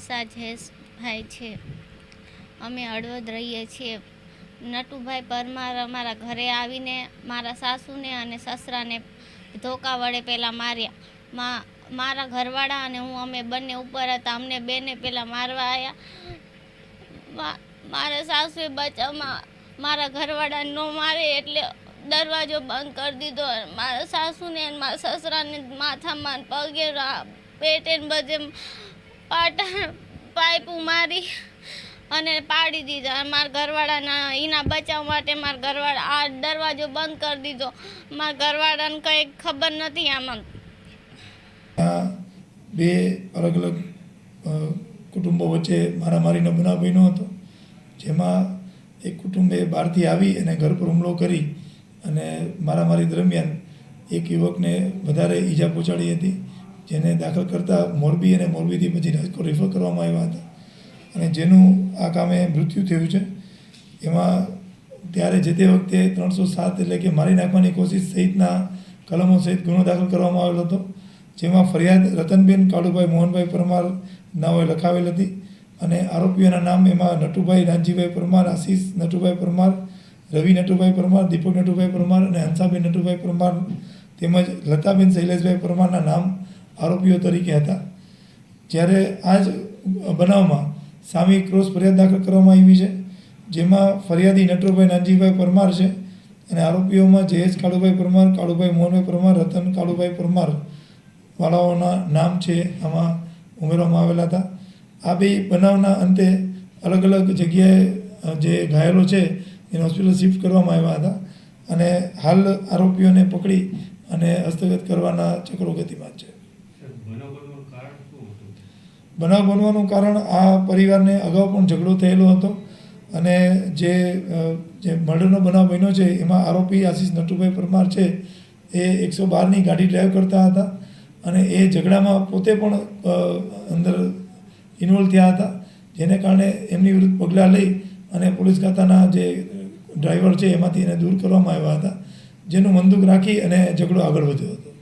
ડીસા જયેશભાઈ છે। અમે હળવદ રહીએ છીએ। નટુભાઈ પરમાર અમારા ઘરે આવીને મારા સાસુને અને સસરાને ધોકા વડે પહેલાં માર્યા। મારા ઘરવાળા અને હું અમે બંને ઉપર હતા। અમને બેને પહેલાં મારવા આવ્યા। મારા સાસુએ બચાવમાં મારા ઘરવાળાને ન મારે એટલે દરવાજો બંધ કરી દીધો। મારા સાસુને અને મારા સસરાને માથામાં પગે પેટે બધે પાઇપું મારી અને પાડી દીધા। મારા ઘરવાળાના એના બચાવ માટે મારા ઘરવાળા આ દરવાજો બંધ કરી દીધો। મારા ઘરવાળાને કંઈ ખબર નથી આમાં। બે અલગ અલગ કુટુંબો વચ્ચે મારામારીનો બનાવ બન્યો હતો, જેમાં એક કુટુંબે બહારથી આવી અને ઘર પર હુમલો કરી અને મારામારી દરમિયાન એક યુવકને વધારે ઈજા પહોંચાડી હતી, જેને દાખલ કરતાં મોરબી અને મોરબીથી પછી રાજકોટ રેફર કરવામાં આવ્યા હતા અને જેનું આ કામે મૃત્યુ થયું છે। એમાં ત્યારે જે તે વખતે 307 એટલે કે મારી નાખવાની કોશિશ સહિતના કલમો સહિત ગુનો દાખલ કરવામાં આવેલો હતો, જેમાં ફરિયાદ રતનબેન કાળુભાઈ મોહનભાઈ પરમાર નાઓએ લખાવેલ હતી અને આરોપીઓના નામ એમાં નટુભાઈ રાનજીભાઈ પરમાર, આશીષ નટુભાઈ પરમાર, રવિ નટુભાઈ પરમાર, દીપક નટુભાઈ પરમાર અને હંસાબેન નટુભાઈ પરમાર તેમજ લતાબેન શૈલેષભાઈ પરમારના નામ આરોપીઓ તરીકે હતા। જ્યારે આ જ બનાવમાં સામૂહિક ક્રોસ ફરિયાદ દાખલ કરવામાં આવી છે, જેમાં ફરિયાદી નટુભાઈ નાનજીભાઈ પરમાર છે અને આરોપીઓમાં જયેશ કાળુભાઈ પરમાર, કાળુભાઈ મોહનભાઈ પરમાર, રતન કાળુભાઈ પરમાર વાળાઓના નામ છે આમાં ઉમેરવામાં આવેલા હતા। આ બે બનાવના અંતે અલગ અલગ જગ્યાએ જે ઘાયલો છે એને હોસ્પિટલ શિફ્ટ કરવામાં આવ્યા હતા અને હાલ આરોપીઓને પકડી અને હસ્તગત કરવાના ચક્રો ગતિમાન છે। બનાવ બનવાનું કારણ આ પરિવારને અગાઉ પણ ઝઘડો થયેલો હતો અને જે મર્ડરનો બનાવ બન્યો છે એમાં આરોપી આશીષ નટુભાઈ પરમાર છે એ 112ની ગાડી ડ્રાઈવ કરતા હતા અને એ ઝઘડામાં પોતે પણ અંદર ઇન્વોલ્વ થયા હતા, જેને કારણે એમની વિરુદ્ધ પગલાં લઈ અને પોલીસ ખાતાના જે ડ્રાઈવર છે એમાંથી એને દૂર કરવામાં આવ્યા હતા, જેનું મંદુક રાખી અને ઝઘડો આગળ વધ્યો હતો।